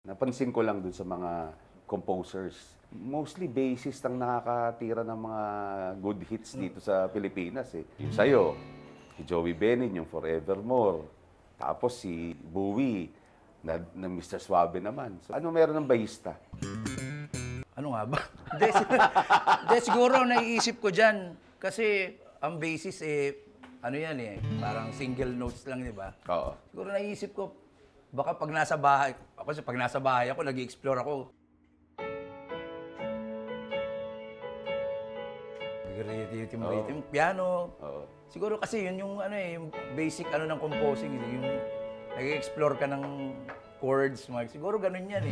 Napansin ko lang dun sa mga composers, mostly bassist ang nakakatira ng mga good hits dito sa Pilipinas eh. Yung sa'yo, si Joey Benin, yung Forevermore. Tapos si Bowie, na Mr. Suave naman. So, ano meron ng bahista? Ano nga ba? Hindi, siguro naiisip ko dyan. Kasi ang basis ano yan parang single notes lang, di ba? Oo. Siguro naiisip ko, baka pag nasa bahay, pag nasa bahay ako, nag-i-explore ako. Rhythm, piano. Oo. Siguro kasi yun yung yung basic ng composing, yung nag-i-explore ka ng chords, siguro ganun yan